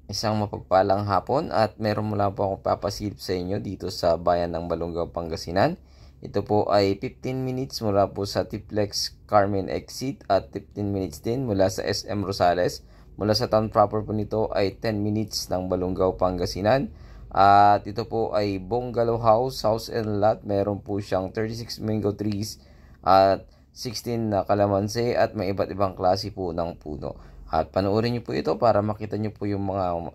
Isang mapagpalang hapon at meron mula po akong papasilip sa inyo dito sa bayan ng Balongaw, Pangasinan. Ito po ay 15 minutes mula po sa Tiplex Carmen Exit at 15 minutes din mula sa SM Rosales. Mula sa town proper po nito ay 10 minutes ng Balongaw, Pangasinan. At ito po ay bungalow house and lot. Meron po siyang 36 mango trees at 16 na kalamansi at may iba't ibang klase po ng puno. At panoorin nyo po ito para makita nyo po yung mga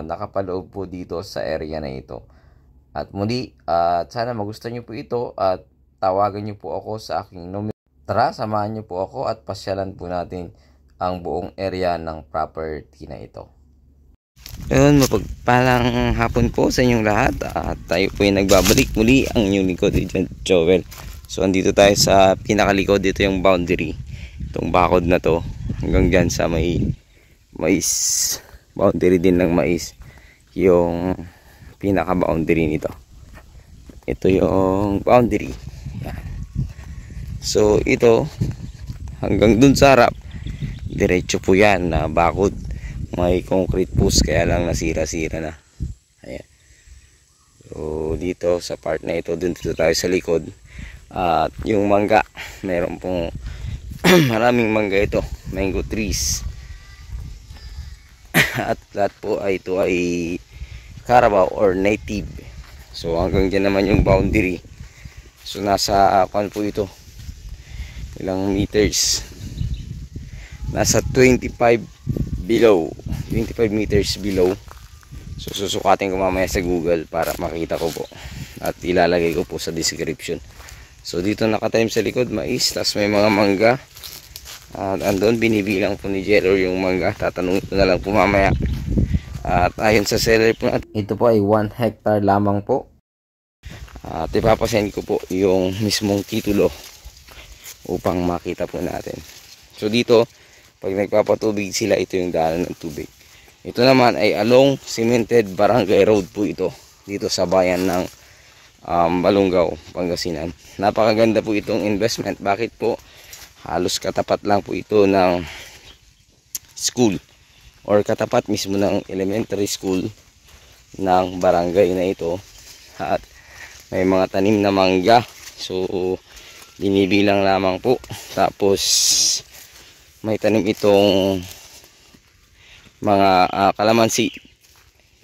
nakapaloob po dito sa area na ito. At muli, sana magustuhan nyo po ito at tawagan nyo po ako sa aking numero. Tara, samahan nyo po ako at pasyalan po natin ang buong area ng property na ito. Ayun, mapagpalang hapon po sa inyong lahat. At tayo po yung nagbabalik muli ang inyong likod, Joel. So, andito tayo sa pinakalikod. Dito yung boundary. Itong bakod na to. Hanggang dyan sa may mais. Boundary din ng mais. Yung pinaka boundary nito. Ito yung boundary. Yan. So ito hanggang dun sa harap diretso po yan na bakod. May concrete post kaya lang nasira-sira na. Ayan. So dito sa part na ito, dun dito tayo sa likod. At yung mangga, meron pong maraming mangga ito, mango trees. At lahat po ay ito ay Carabao or native. So hanggang dyan naman yung boundary. So nasa pan po ito, ilang meters, nasa 25 meters below. So susukatin ko mamaya sa Google para makita ko po at ilalagay ko po sa description. So dito nakatanim sa likod mais, tas may mga mangga. At andun binibilang po ni Jello yung mangga. Tatanungin ko na lang po mamaya. At ayon sa seller po natin, ito po ay 1 hectare lamang po. At ipapasend ko po yung mismong titulo upang makita po natin. So dito, pag nagpapatubig sila, ito yung daanan ng tubig. Ito naman ay along cemented barangay road po ito. Dito sa bayan ng Balongaw, Pangasinan. Napakaganda po itong investment. Bakit po? Halos katapat lang po ito ng school or katapat mismo ng elementary school ng barangay na ito. At may mga tanim na mangga. So binibilang lamang po. Tapos may tanim itong mga kalamansi.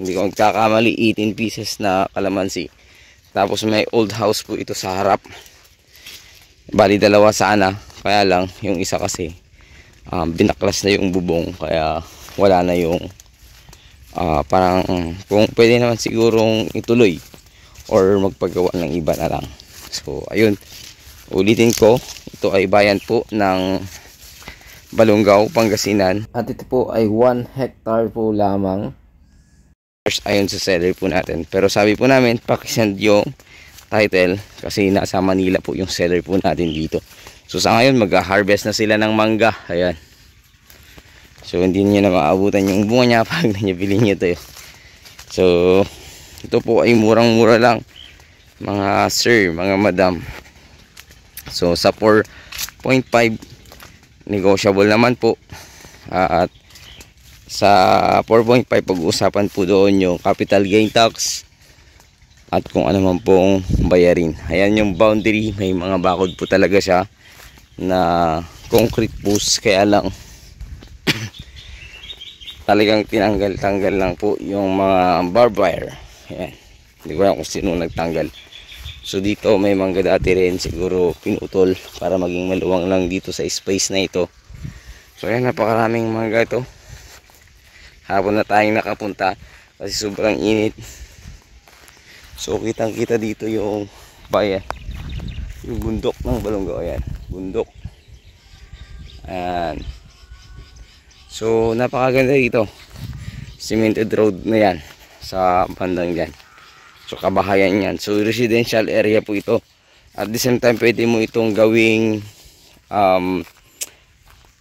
Hindi ko magkakamali, 18 pieces na kalamansi. Tapos may old house po ito sa harap. Bali dalawa sana. Kaya lang yung isa kasi binaklas na yung bubong. Kaya wala na yung parang kung pwede naman sigurong ituloy or magpagawa ng iba na lang. So ayun, ulitin ko, ito ay bayan po ng Balongaw, Pangasinan. At ito po ay 1 hectare po lamang. Ayon sa seller po natin. Pero sabi po namin, pakisend yung title kasi nasa Manila po yung seller po natin dito. So sa ngayon mag-harvest na sila ng mangga. Ayan. So hindi niyo na maabutan yung bunga niya pag nabili niyo ito. So ito po ay murang-mura lang mga sir, mga madam. So sa 4.5 negotiable naman po. At sa 4.5 pag-uusapan po doon yung capital gain tax at kung ano man pong bayarin. Ayan yung boundary, may mga bakod po talaga siya na concrete post, kaya lang talagang tinanggal-tanggal lang po yung mga barbed wire. Ayan. Hindi ko alam kung sino nagtanggal. So dito may mangga dati rin, siguro pinutol para maging maluwang lang dito sa space na ito. So ayan, napakaraming mangga ito. Hapon na tayong nakapunta kasi sobrang init. So kitang kita dito yung bayan, yung bundok ng Balongaw. Ayan, bundok. Ayan. So napakaganda dito. Cemented road na yan sa bandang dyan. So kabahayan yan. So residential area po ito. At the same time pwede mo itong gawing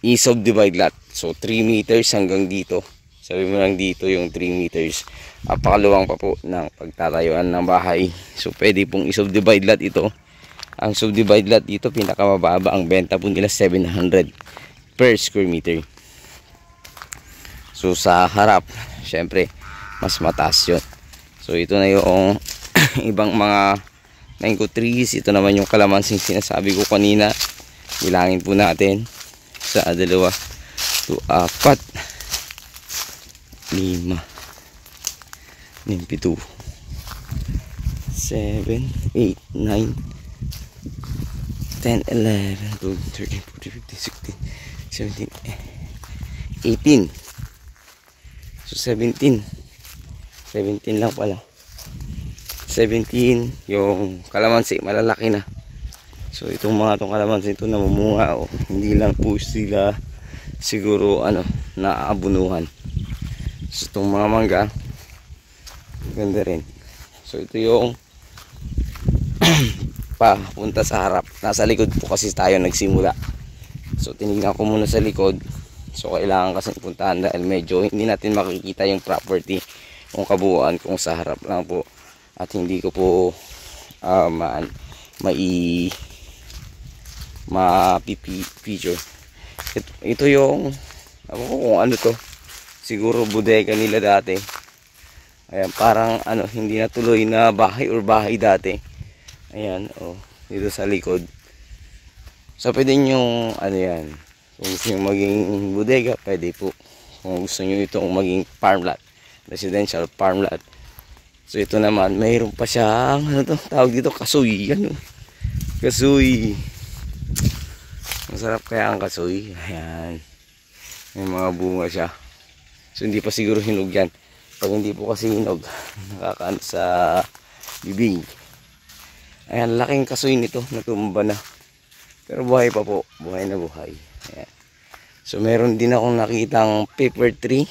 i-subdivide lot. So 3 meters hanggang dito. Sabi mo lang dito yung 3 meters. Napakaluwang pa po ng pagtatayuan ng bahay. So pwede pong i-subdivide lot ito. Ang subdivide lot dito pinakamababa, ang benta po nila 700 per square meter. So sa harap, syempre mas mataas yun. So ito na yung ibang mga mango trees. Ito naman yung kalamansing sinasabi ko kanina. Bilangin po natin. Sa 2, 4, 5, 7, 8, 9, 10, 11, 12, 13, 14, 15, 16, 17, 18. So 17 lang pala. 17 yung kalamansi, malalaki na. So itong mga kalamansi ito namumunga, oh. Hindi lang po sila siguro naaabunuhan. So itong mga mangga ganda rin. So ito yung papunta sa harap. Nasa likod po kasi tayo nagsimula. So tinignan ko muna sa likod. So kailangan kasi puntahan dahil medyo hindi natin makikita yung property, yung kabuuan kung sa harap lang po. At hindi ko po ma-feature. Ito yung kung ano to. Siguro bodega nila dati. Ayan, parang hindi natuloy na bahay or bahay dati. Ayan, oh, dito sa likod. So pwede nyo yan. Kung gusto nyo maging bodega, pwede po. Kung gusto nyo itong maging farmland, residential farmland. So ito naman, mayroon pa siyang tawag dito, kasoy. Yan, oh. Kasoy. Masarap kaya ang kasoy. Ayan. May mga bunga siya. So hindi pa siguro hinog yan. Pag hindi po kasi hinog, nakakaano sa bibig. Ayan, laking kasoy nito. Natumba na. Pero buhay pa po. Buhay na buhay. Ayan. So meron din akong nakitang pepper tree.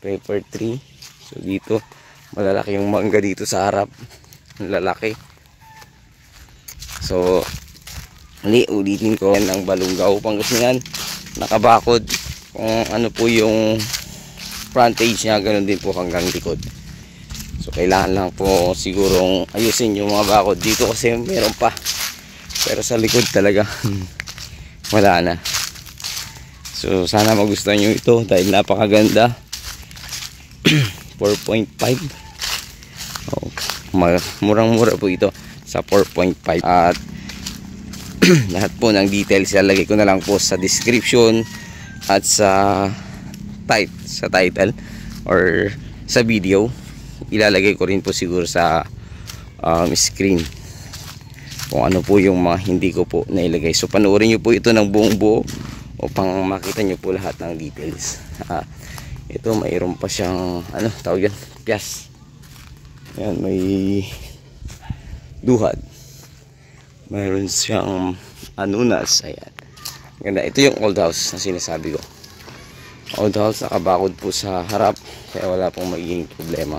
Pepper tree. So dito, malalaki yung mangga dito sa harap. Lalaki. So ulitin ko yan ang Balungaw, Pangasinan. Nakabakod. Kung ano po yung frontage niya, ganun din po hanggang likod. So kailangan lang po sigurong ayusin yung mga bakod dito kasi meron pa. Pero sa likod talaga wala na. So sana magustuhan nyo ito dahil napakaganda. 4.5. Oh, murang-mura po ito sa 4.5. At lahat po ng details ilalagay ko na lang po sa description at sa title or sa video. Ilalagay ko rin po siguro sa screen kung ano po yung mga hindi ko po nailagay. So panoorin nyo po ito ng buong buo upang makita nyo po lahat ng details. Ito mayroon pa siyang tawag yan, piyas. Yan, may duhad. Mayroon siyang anunas. Ayan, ganda. Ito yung old house na sinasabi ko. Old house, nakabakod po sa harap kaya wala pong magiging problema.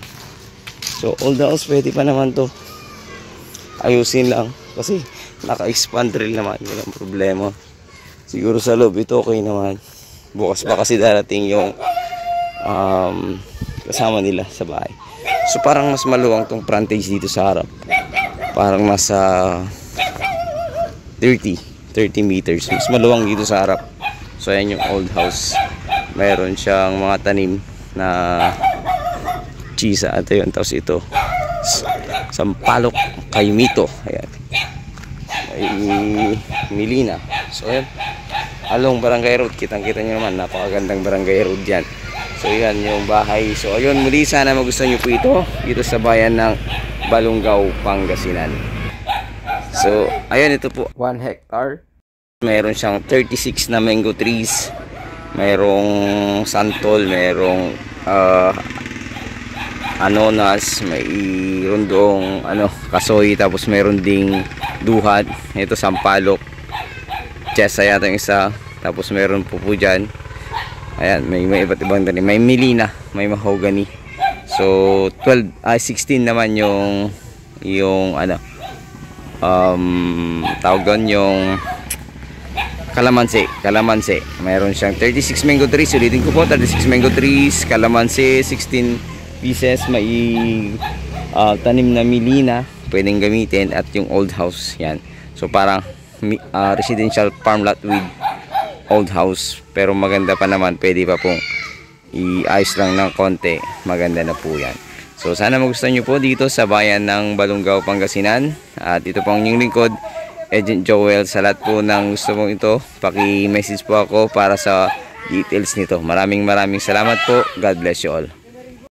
So old house pwede pa naman to ayusin lang kasi naka-expand rail naman, walang problema. Siguro sa loob ito okay naman. Bukas pa kasi darating yung kasama nila sa bahay. So parang mas maluwang tong frontage dito sa harap. Parang nasa 30 meters. Mas maluwang dito sa harap. So ayan yung old house. Mayroon siyang mga tanim na chisa at yun. Tapos ito sampalok kay Mito. Ayan. Ay Milina. So ayan, along Barangay Road. Kitang-kita nyo naman, napakagandang Barangay Road yan. So yan yung bahay. So ayun, muli sana magustuhan nyo po ito dito sa bayan ng Balungaw, Pangasinan. So ayun, ito po 1 hectare. Meron siyang 36 na mango trees. Mayroong santol, mayroong anonas, may rundong kasoy, tapos mayroon ding duhad. Ito sampalok. Chesa yata yung isa. Tapos mayroon po dyan. Ayan, may iba't ibang tanim. May milina, may mahogany. So 16 naman yung tawag doon yung kalamansi. Mayroon siyang 36 mango trees. Ulitin ko po, 36 mango trees, kalamansi 16 pieces, may tanim na milina pwedeng gamitin, at yung old house. Yan. So parang residential farm lot with old house, pero maganda pa naman, pwede pa pong iayos lang ng konti, maganda na po yan. So sana magustuhan nyo po dito sa bayan ng Balungaw, Pangasinan. At ito po ang inyong lingkod, Agent Joel. Sa lahat po ng gusto mong ito, paki-message po ako para sa details nito. Maraming salamat po. God bless you all.